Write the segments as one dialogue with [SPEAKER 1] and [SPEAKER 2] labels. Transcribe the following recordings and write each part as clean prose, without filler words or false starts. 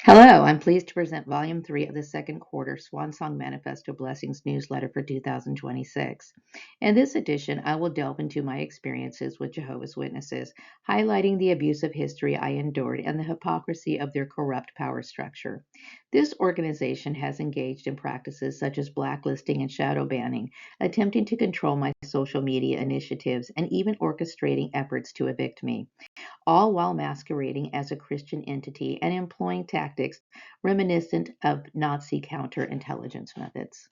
[SPEAKER 1] Hello, I'm pleased to present Volume 3 of the second quarter Swan Manifesto Blessings newsletter for 2026. In this edition, I will delve into my experiences with Jehovah's Witnesses, highlighting the abusive history I endured and the hypocrisy of their corrupt power structure. This organization has engaged in practices such as blacklisting and shadow banning, attempting to control my social media initiatives, and even orchestrating efforts to evict me, all while masquerading as a Christian entity and employing tactics reminiscent of Nazi counterintelligence methods.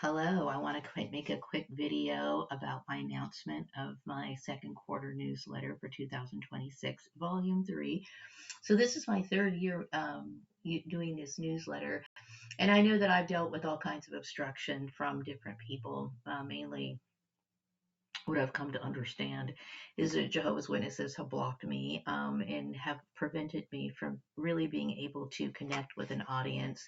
[SPEAKER 1] Hello, I want to make a quick video about my announcement of my second quarter newsletter for 2026, Volume 3. So, this is my third year doing this newsletter, and I know that I've dealt with all kinds of obstruction from different people, mainly what I've come to understand is that Jehovah's Witnesses have blocked me and have prevented me from really being able to connect with an audience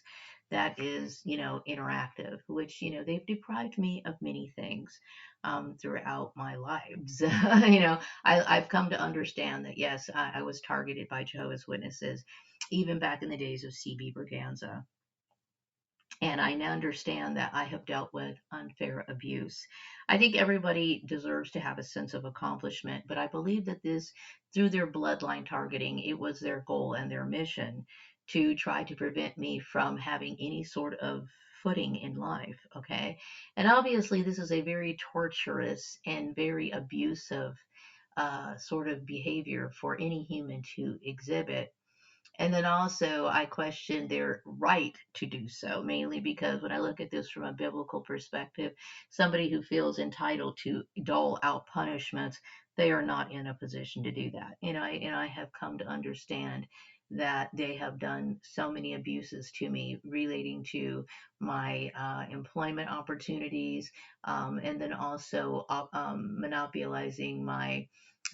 [SPEAKER 1] that is, interactive, which, they've deprived me of many things throughout my lives. I've come to understand that, yes, I was targeted by Jehovah's Witnesses even back in the days of CB Braganza. And I now understand that I have dealt with unfair abuse. I think everybody deserves to have a sense of accomplishment, but I believe that this, through their bloodline targeting, it was their goal and their mission to try to prevent me from having any sort of footing in life. Okay. And obviously, this is a very torturous and very abusive sort of behavior for any human to exhibit. And then also, I question their right to do so, mainly because when I look at this from a biblical perspective, somebody who feels entitled to dole out punishments, they are not in a position to do that. And I have come to understand that they have done so many abuses to me relating to my employment opportunities, and then also monopolizing my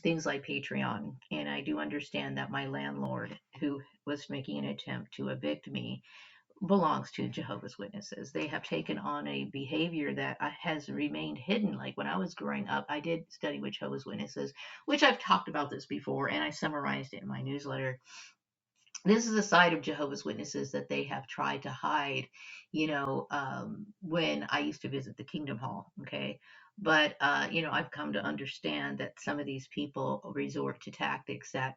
[SPEAKER 1] things like Patreon. And I do understand that my landlord, who was making an attempt to evict me, belongs to Jehovah's Witnesses. They have taken on a behavior that has remained hidden. Like when I was growing up, I did study with Jehovah's Witnesses, which I've talked about this before, and I summarized it in my newsletter. This is a side of Jehovah's Witnesses that they have tried to hide, when I used to visit the Kingdom Hall. Okay. But, I've come to understand that some of these people resort to tactics that,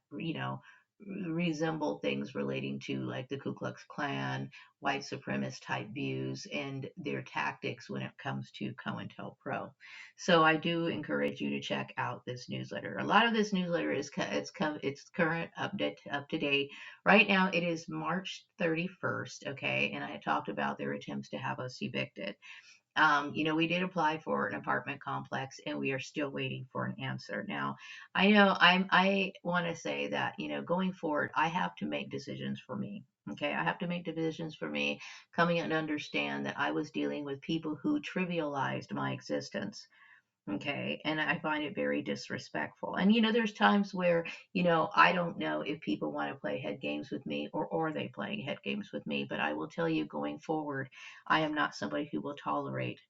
[SPEAKER 1] resemble things relating to like the Ku Klux Klan, white supremacist type views, and their tactics when it comes to COINTELPRO. So I do encourage you to check out this newsletter. A lot of this newsletter it's current, up to date. Right now, it is March 31st, okay, and I had talked about their attempts to have us evicted. We did apply for an apartment complex, and we are still waiting for an answer. Now, I know I want to say that going forward, I have to make decisions for me. Okay, I have to make decisions for me, coming and understand that I was dealing with people who trivialized my existence. Okay. And I find it very disrespectful. And, there's times where, I don't know if people want to play head games with me, or are they playing head games with me. But I will tell you going forward, I am not somebody who will tolerate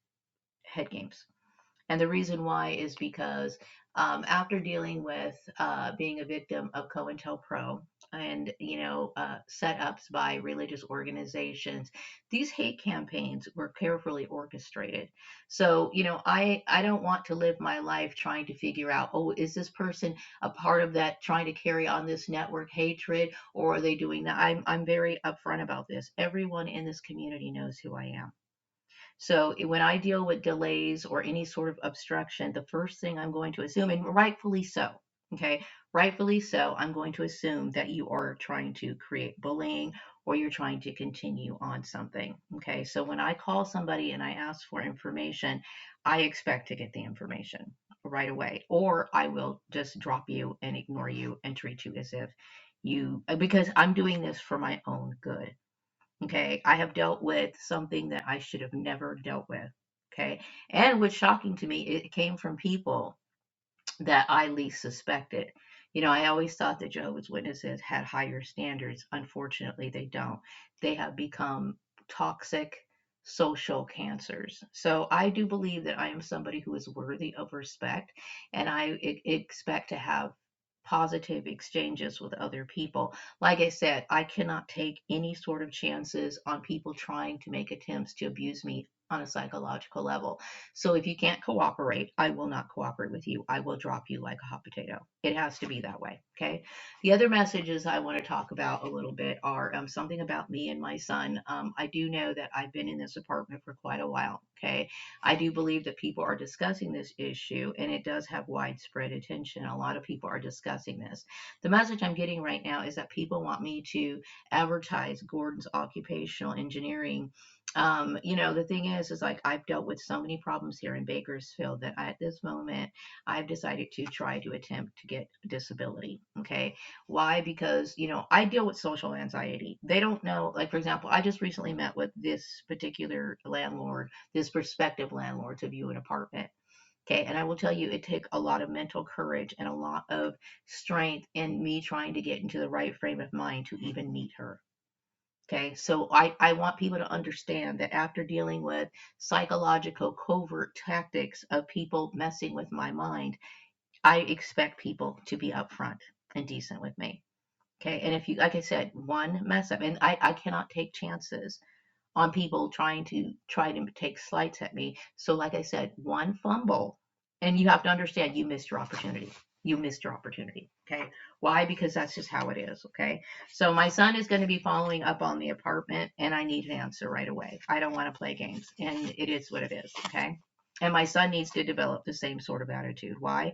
[SPEAKER 1] head games. And the reason why is because after dealing with being a victim of COINTELPRO and, setups by religious organizations, these hate campaigns were carefully orchestrated. So, I don't want to live my life trying to figure out, oh, is this person a part of that trying to carry on this network hatred, or are they doing that? I'm very upfront about this. Everyone in this community knows who I am. So when I deal with delays or any sort of obstruction, the first thing I'm going to assume, and rightfully so, okay, rightfully so, I'm going to assume that you are trying to create bullying or you're trying to continue on something. Okay, so when I call somebody and I ask for information, I expect to get the information right away, or I will just drop you and ignore you and treat you as if because I'm doing this for my own good. Okay, I have dealt with something that I should have never dealt with. Okay, and what's shocking to me, it came from people that I least suspected. I always thought that Jehovah's Witnesses had higher standards. Unfortunately, they don't. They have become toxic social cancers. So I do believe that I am somebody who is worthy of respect, and I expect to have positive exchanges with other people. Like I said, I cannot take any sort of chances on people trying to make attempts to abuse me on a psychological level. So if you can't cooperate, I will not cooperate with you. I will drop you like a hot potato. It has to be that way. Okay. The other messages I want to talk about a little bit are something about me and my son. I do know that I've been in this apartment for quite a while. Okay. I do believe that people are discussing this issue and it does have widespread attention. A lot of people are discussing this. The message I'm getting right now is that people want me to advertise Gordon's occupational engineering. The thing is like I've dealt with so many problems here in Bakersfield that at this moment I've decided to try to attempt to get disability. Okay. Why? Because, I deal with social anxiety. They don't know, like, for example, I just recently met with this particular landlord, this prospective landlord to view an apartment. Okay. And I will tell you, it took a lot of mental courage and a lot of strength in me trying to get into the right frame of mind to even meet her. Okay, so I want people to understand that after dealing with psychological covert tactics of people messing with my mind, I expect people to be upfront and decent with me. Okay, and if you, like I said, one mess up, and I cannot take chances on people try to take slights at me. So like I said, one fumble, and you have to understand you missed your opportunity. You missed your opportunity. Okay. Why? Because that's just how it is. Okay. So my son is going to be following up on the apartment and I need an answer right away. I don't want to play games and it is what it is. Okay. And my son needs to develop the same sort of attitude. Why?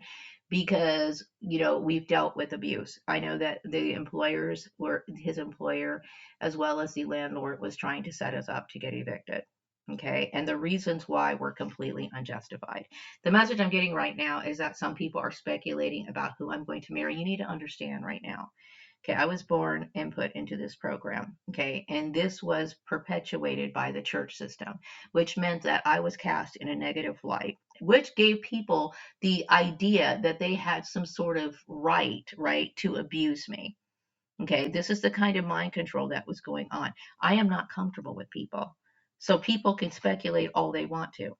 [SPEAKER 1] Because, we've dealt with abuse. I know that the employers were his employer as well as the landlord was trying to set us up to get evicted. Okay. And the reasons why were completely unjustified. The message I'm getting right now is that some people are speculating about who I'm going to marry. You need to understand right now. Okay, I was born and put into this program. Okay, and this was perpetuated by the church system, which meant that I was cast in a negative light, which gave people the idea that they had some sort of right, to abuse me. Okay, this is the kind of mind control that was going on. I am not comfortable with people. So people can speculate all they want to.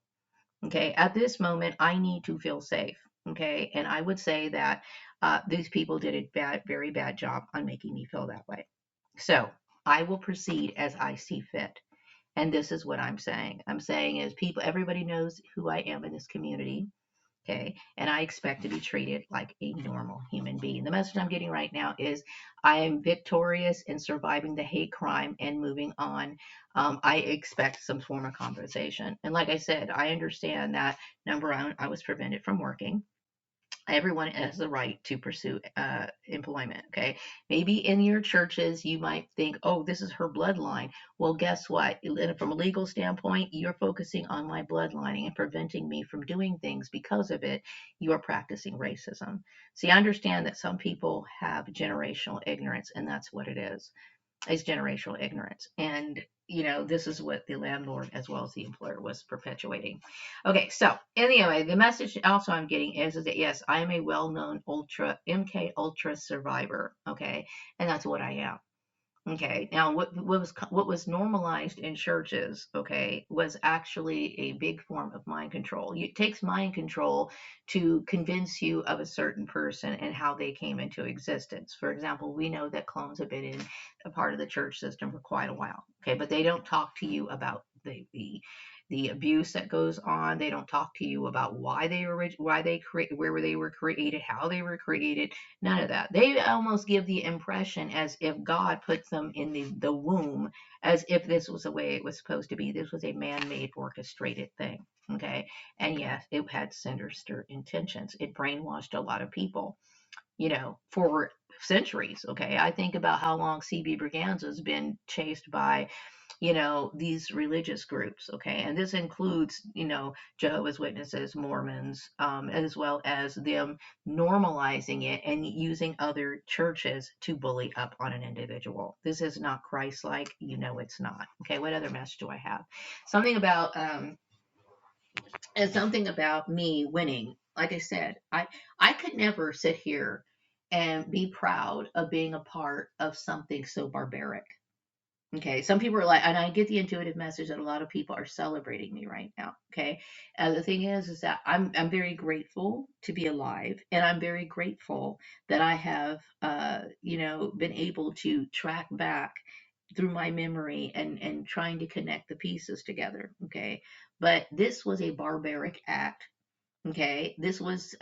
[SPEAKER 1] Okay, at this moment, I need to feel safe. Okay, and I would say that these people did a very bad job on making me feel that way. So I will proceed as I see fit. And this is what I'm saying. I'm saying is people, everybody knows who I am in this community. Okay. And I expect to be treated like a normal human being. The message I'm getting right now is I am victorious in surviving the hate crime and moving on. I expect some form of compensation. And like I said, I understand that number one, I was prevented from working. Everyone has the right to pursue employment. Okay. Maybe in your churches, you might think, oh, this is her bloodline. Well, guess what? From a legal standpoint, you're focusing on my bloodlining and preventing me from doing things because of it. You are practicing racism. See, I understand that some people have generational ignorance, and that's what it is generational ignorance. And this is what the landlord as well as the employer was perpetuating. Okay, so anyway, the message also I'm getting is that yes, I am a well-known ultra MK ultra survivor. Okay, and that's what I am. Okay, now what was normalized in churches, okay, was actually a big form of mind control. It takes mind control to convince you of a certain person and how they came into existence. For example, we know that clones have been in a part of the church system for quite a while, okay, but they don't talk to you about the abuse that goes on. They don't talk to you about where they were created, how they were created. None of that. They almost give the impression as if God put them in the womb, as if this was the way it was supposed to be. This was a man-made orchestrated thing. Okay. And yes, it had sinister intentions. It brainwashed a lot of people, for centuries. Okay. I think about how long CB Braganza has been chased by these religious groups, okay, and this includes Jehovah's Witnesses, Mormons, as well as them normalizing it and using other churches to bully up on an individual. This is not Christ-like. It's not. Okay, what other message do I have? Something about and something about me winning. Like I said, I could never sit here and be proud of being a part of something so barbaric. Okay, some people are like, and I get the intuitive message that a lot of people are celebrating me right now. Okay, the thing is that I'm very grateful to be alive, and I'm very grateful that I have, been able to track back through my memory and trying to connect the pieces together. Okay, but this was a barbaric act. Okay, this was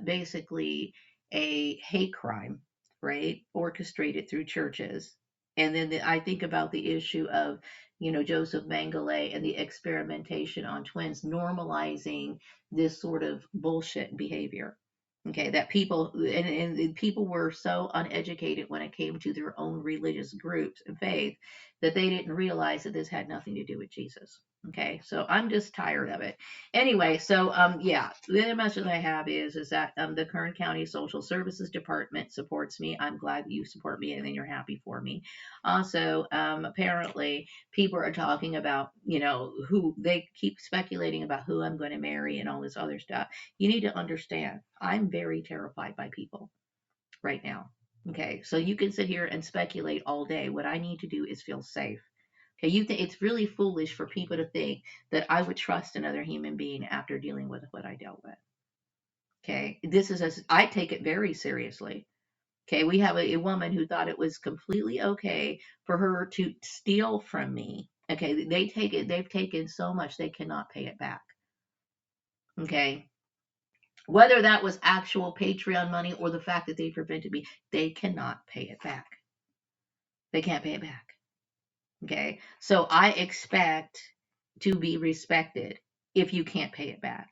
[SPEAKER 1] basically a hate crime, right? Orchestrated through churches. And then I think about the issue of, Joseph Mengele and the experimentation on twins, normalizing this sort of bullshit behavior. Okay, that people and people were so uneducated when it came to their own religious groups and faith that they didn't realize that this had nothing to do with Jesus. Okay, so I'm just tired of it. Anyway, so yeah, the other message I have is that the Kern County Social Services Department supports me. I'm glad that you support me and then you're happy for me. Also, apparently people are talking about, who they keep speculating about who I'm going to marry and all this other stuff. You need to understand, I'm very terrified by people right now. Okay, so you can sit here and speculate all day. What I need to do is feel safe. Okay, you think it's really foolish for people to think that I would trust another human being after dealing with what I dealt with. Okay, this is as I take it very seriously. Okay, we have a woman who thought it was completely okay for her to steal from me. Okay, they've taken so much they cannot pay it back. Okay, whether that was actual Patreon money or the fact that they prevented me, they cannot pay it back. They can't pay it back. Okay, so I expect to be respected if you can't pay it back.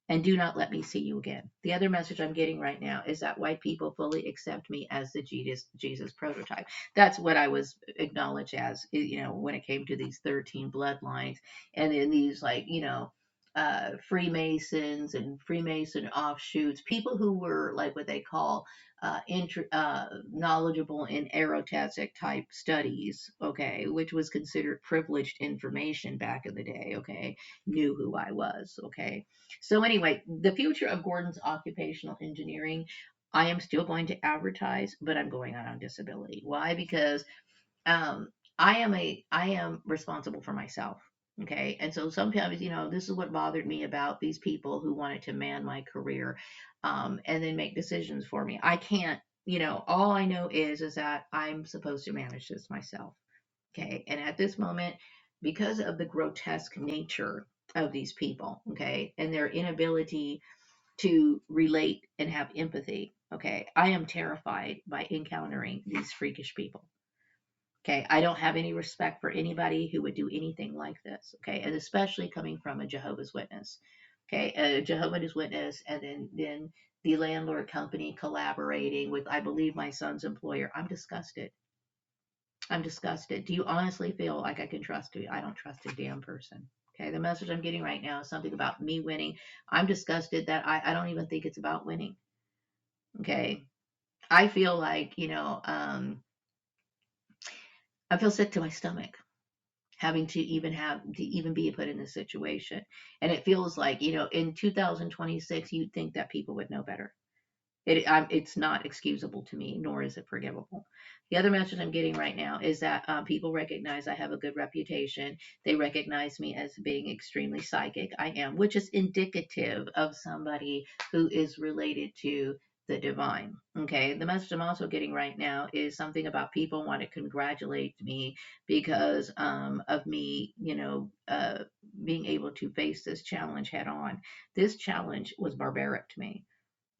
[SPEAKER 1] And do not let me see you again. The other message I'm getting right now is that white people fully accept me as the Jesus prototype. That's what I was acknowledged as, when it came to these 13 bloodlines, and then these Freemasons and Freemason offshoots, people who were like what they call knowledgeable in erotastic type studies, okay, which was considered privileged information back in the day, okay, knew who I was, okay. So anyway, the future of Gordon's occupational engineering, I am still going to advertise, but I'm going out on disability. Why? Because um, I am responsible for myself. Okay. And so sometimes, this is what bothered me about these people who wanted to man my career, and then make decisions for me. I can't, all I know is that I'm supposed to manage this myself. Okay. And at this moment, because of the grotesque nature of these people, okay, and their inability to relate and have empathy, okay, I am terrified by encountering these freakish people. Okay, I don't have any respect for anybody who would do anything like this. Okay, and especially coming from a Jehovah's Witness. Okay, a Jehovah's Witness, and then the landlord company collaborating with, I believe, my son's employer. I'm disgusted. I'm disgusted. Do you honestly feel like I can trust you? I don't trust a damn person. Okay, the message I'm getting right now is something about me winning. I'm disgusted that I don't even think it's about winning. Okay, I feel like, I feel sick to my stomach having to even be put in this situation. And it feels like, in 2026, you'd think that people would know better. It's not excusable to me, nor is it forgivable. The other message I'm getting right now is that people recognize I have a good reputation. They recognize me as being extremely psychic. I am, which is indicative of somebody who is related to the divine. Okay. The message I'm also getting right now is something about people want to congratulate me because of me, being able to face this challenge head on. This challenge was barbaric to me.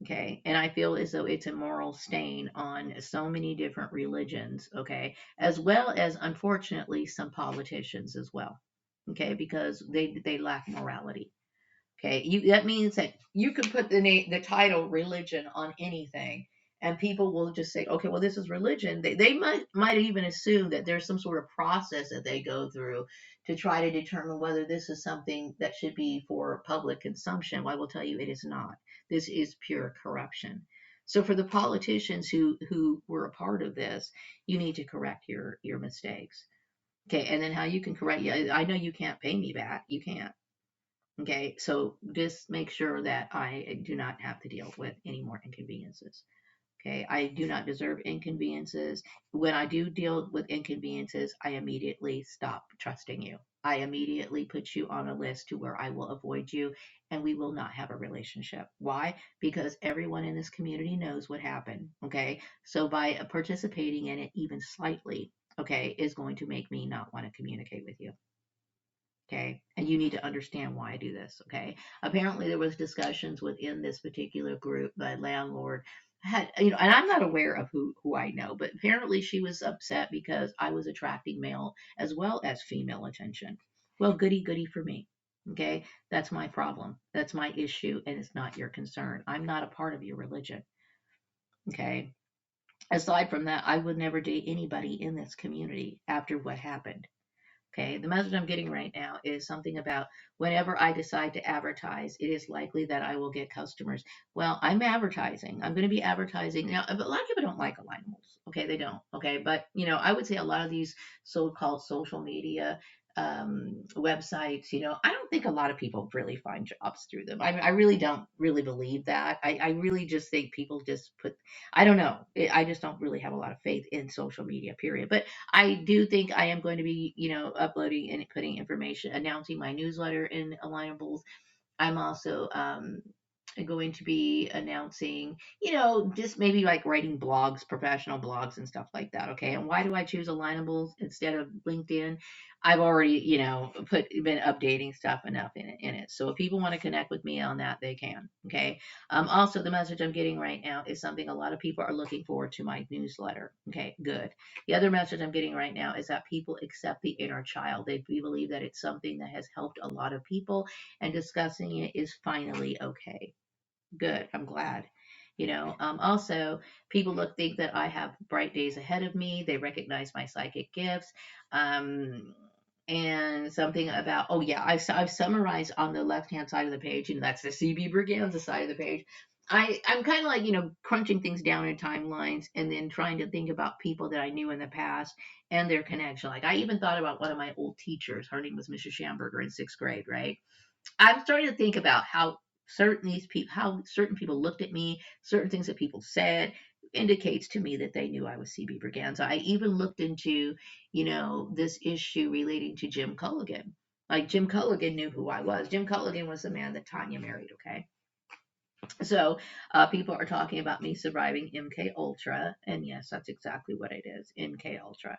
[SPEAKER 1] Okay. And I feel as though it's a moral stain on so many different religions. Okay. As well as, unfortunately, some politicians as well. Okay. Because they lack morality. Okay, that means that you can put the title religion on anything, and people will just say, okay, well, this is religion. They might even assume that there's some sort of process that they go through to try to determine whether this is something that should be for public consumption. Well, I will tell you, it is not. This is pure corruption. So for the politicians who were a part of this, you need to correct your mistakes. Okay, and then how you can correct? Yeah, I know you can't pay me back. You can't. Okay, so just make sure that I do not have to deal with any more inconveniences. Okay, I do not deserve inconveniences. When I do deal with inconveniences, I immediately stop trusting you. I immediately put you on a list to where I will avoid you and we will not have a relationship. Why? Because everyone in this community knows what happened. Okay, so by participating in it even slightly, okay, is going to make me not want to communicate with you. Okay, and you need to understand why I do this. Okay, apparently there was discussions within this particular group. The landlord had, and I'm not aware of who I know, but apparently she was upset because I was attracting male as well as female attention. Well, goody goody for me. Okay, that's my problem, that's my issue, and it's not your concern. I'm not a part of your religion. Okay, aside from that, I would never date anybody in this community after what happened. Okay, the message I'm getting right now is something about whenever I decide to advertise, it is likely that I will get customers. Well, I'm advertising. I'm going to be advertising. Now, a lot of people don't like alignables. Okay, they don't. Okay, but I would say a lot of these so-called social media websites, I don't think a lot of people really find jobs through them. I really don't really believe that. I really just think people just put, I don't know. I just don't really have a lot of faith in social media, period. But I do think I am going to be, uploading and putting information, announcing my newsletter in Alignables. I'm also going to be announcing, just maybe like writing blogs, professional blogs and stuff like that. Okay. And why do I choose Alignables instead of LinkedIn? I've already, been updating stuff enough in it. So if people want to connect with me on that, they can. Okay. Also, the message I'm getting right now is something a lot of people are looking forward to my newsletter. Okay. Good. The other message I'm getting right now is that people accept the inner child. They believe that it's something that has helped a lot of people and discussing it is finally okay. Good. I'm glad. Also, people think that I have bright days ahead of me. They recognize my psychic gifts. Um, and something about, oh yeah, I've summarized on the left hand side of the page, and that's the CB Briganza side of the page. I'm kind of like, crunching things down in timelines and then trying to think about people that I knew in the past and their connection. Like I even thought about one of my old teachers. Her name was Mrs. Schamberger in sixth grade, right? I'm starting to think about how certain people looked at me, certain things that people said indicates to me that they knew I was CB Braganza. I even looked into, this issue relating to Jim Culligan. Like Jim Culligan knew who I was. Jim Culligan was the man that Tanya married. Okay, so people are talking about me surviving MK Ultra, and yes, that's exactly what it is, MK Ultra.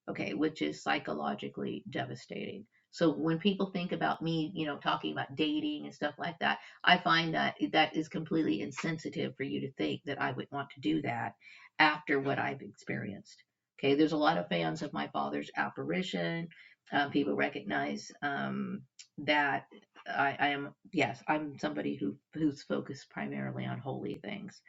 [SPEAKER 1] Okay, which is psychologically devastating. So when people think about me, talking about dating and stuff like that, I find that that is completely insensitive for you to think that I would want to do that after what I've experienced. Okay, there's a lot of fans of my father's apparition. People recognize that I am, yes, I'm somebody who's focused primarily on holy things.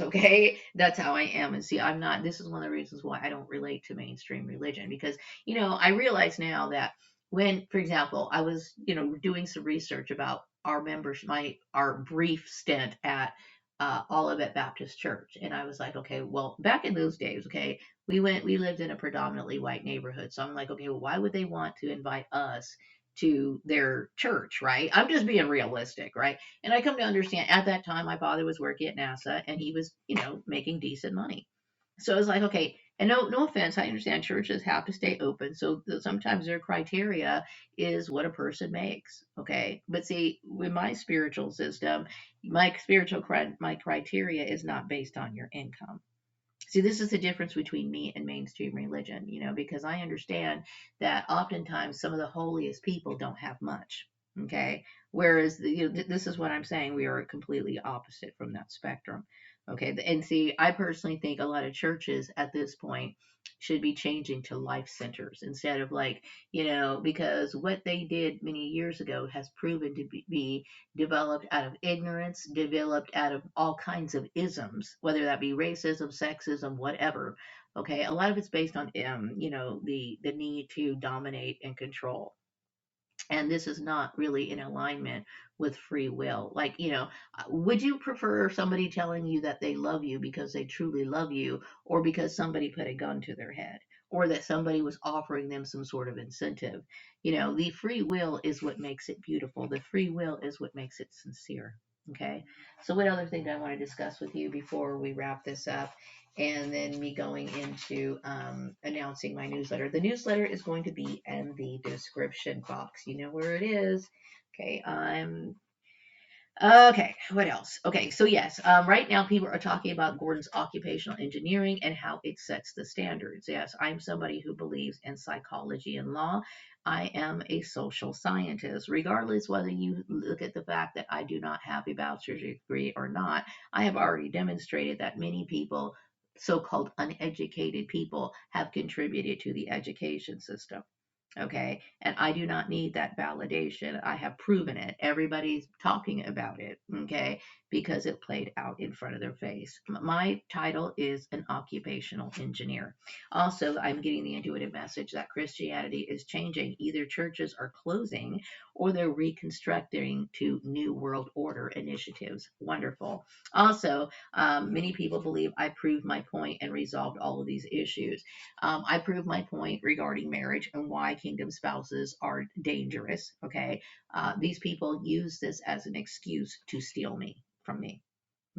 [SPEAKER 1] Okay, that's how I am. And see, I'm not, this is one of the reasons why I don't relate to mainstream religion, because I realize now that when, for example, I was doing some research about our members, my our brief stint at Olivet Baptist Church, and I was like, okay, well, back in those days, okay, we lived in a predominantly white neighborhood, so I'm like, okay, well, why would they want to invite us to their church, right? I'm just being realistic, right? And I come to understand at that time, my father was working at NASA and he was, making decent money. So I was like, okay, and no offense, I understand churches have to stay open. So sometimes their criteria is what a person makes. Okay. But see, with my spiritual system, my criteria is not based on your income. See, this is the difference between me and mainstream religion, because I understand that oftentimes some of the holiest people don't have much. Okay. Whereas, this is what I'm saying. We are completely opposite from that spectrum. Okay. And see, I personally think a lot of churches at this point should be changing to life centers instead of like, because what they did many years ago has proven to be developed out of ignorance, developed out of all kinds of isms, whether that be racism, sexism, whatever. Okay, a lot of it's based on, the need to dominate and control. And this is not really in alignment with free will. Like, would you prefer somebody telling you that they love you because they truly love you, or because somebody put a gun to their head, or that somebody was offering them some sort of incentive? The free will is what makes it beautiful. The free will is what makes it sincere. Okay. So what other thing do I want to discuss with you before we wrap this up? And then me going into announcing my newsletter. The newsletter is going to be in the description box. You know where it is. Okay, okay, what else? Okay, so yes, right now people are talking about Gordon's occupational engineering and how it sets the standards. Yes, I'm somebody who believes in psychology and law. I am a social scientist. Regardless whether you look at the fact that I do not have a bachelor's degree or not, I have already demonstrated that many people, so-called uneducated people, have contributed to the education system. Okay. And I do not need that validation. I have proven it. Everybody's talking about it. Okay. Because it played out in front of their face. My title is an occupational engineer. Also, I'm getting the intuitive message that Christianity is changing. Either churches are closing or they're reconstructing to New World Order initiatives. Wonderful. Also, many people believe I proved my point and resolved all of these issues. I proved my point regarding marriage and why kingdom spouses are dangerous. Okay. These people use this as an excuse to steal me from me.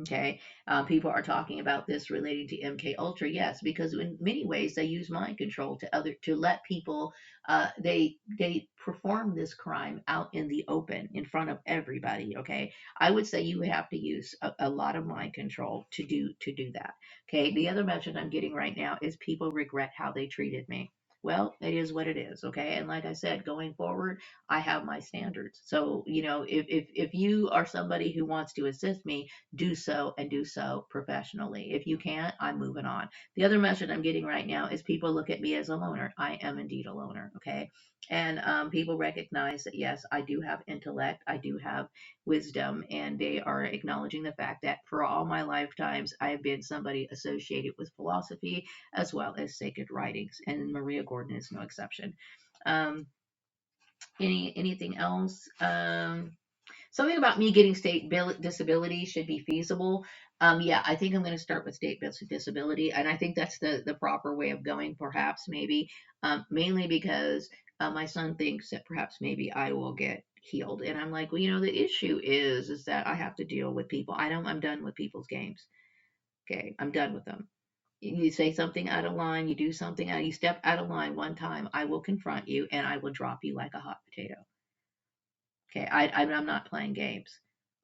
[SPEAKER 1] Okay, people are talking about this relating to MK Ultra. Yes, because in many ways they use mind control to let people they perform this crime out in the open in front of everybody. Okay, I would say you have to use a lot of mind control to do that. Okay, the other message I'm getting right now is people regret how they treated me. Well, it is what it is. Okay, and like I said, going forward, I have my standards. So if you are somebody who wants to assist me, do so and do so professionally. If you can't, I'm moving on. The other message I'm getting right now is people look at me as a loner. I am indeed a loner, okay? And people recognize that, yes, I do have intellect, I do have wisdom, and they are acknowledging the fact that for all my lifetimes, I have been somebody associated with philosophy as well as sacred writings, and Maria Gordon is no exception. Um, anything else? Something about me getting state disability should be feasible. Yeah, I think I'm going to start with state disability, and I think that's the proper way of going, perhaps, maybe, mainly because my son thinks that perhaps maybe I will get healed, and I'm like, well, the issue is that I have to deal with people. I'm done with people's games. Okay, I'm done with them. You say something out of line, you do something out, you step out of line one time, I will confront you and I will drop you like a hot potato. Okay, I'm not playing games.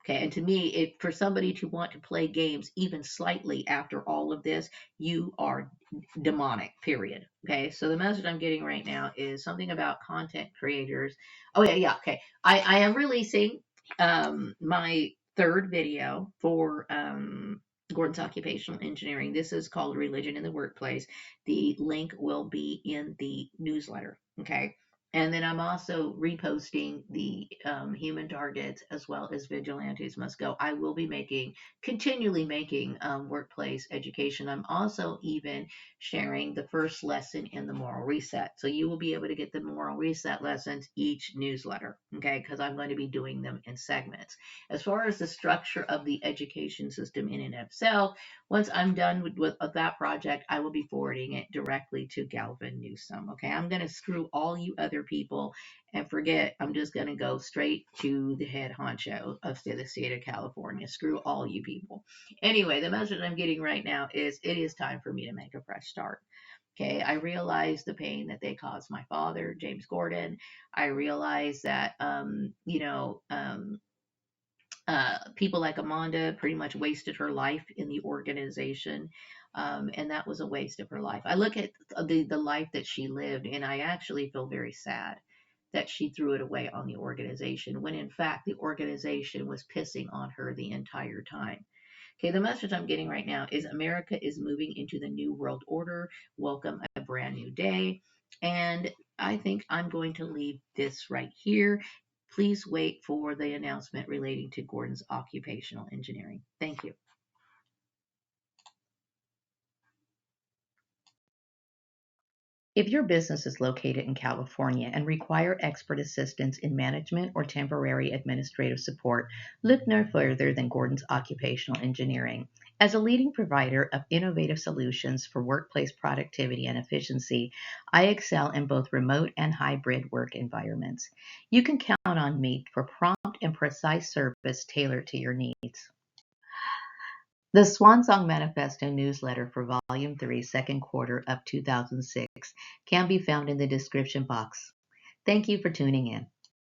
[SPEAKER 1] Okay, and to me, if for somebody to want to play games even slightly after all of this, you are demonic, period. Okay, so the message I'm getting right now is something about content creators. Oh, yeah, yeah, okay. I am releasing my third video for Gordon's Occupational Engineering. This is called Religion in the Workplace. The link will be in the newsletter. Okay. And then I'm also reposting the human targets as well as vigilantes must go. I will be continually making workplace education. I'm also even sharing the first lesson in the moral reset. So you will be able to get the moral reset lessons each newsletter, okay? Because I'm going to be doing them in segments. As far as the structure of the education system in and of itself, once I'm done with that project, I will be forwarding it directly to Galvin Newsom. Okay, I'm going to screw all you other people and forget. I'm just going to go straight to the head honcho of the state of California. Screw all you people. Anyway, the message I'm getting right now is it is time for me to make a fresh start. Okay, I realize the pain that they caused my father, James Gordon. I realize that, people like Amanda pretty much wasted her life in the organization. And that was a waste of her life. I look at the life that she lived, and I actually feel very sad that she threw it away on the organization when in fact the organization was pissing on her the entire time. Okay, the message I'm getting right now is America is moving into the new world order. Welcome a brand new day. And I think I'm going to leave this right here. Please wait for the announcement relating to Gordon's occupational engineering. Thank you. If your business is located in California and require expert assistance in management or temporary administrative support, look no further than Gordon's Occupational Engineering. As a leading provider of innovative solutions for workplace productivity and efficiency, I excel in both remote and hybrid work environments. You can count on me for prompt and precise service tailored to your needs. The Swan Manifesto newsletter for Volume 3, second quarter of 2006 can be found in the description box. Thank you for tuning in.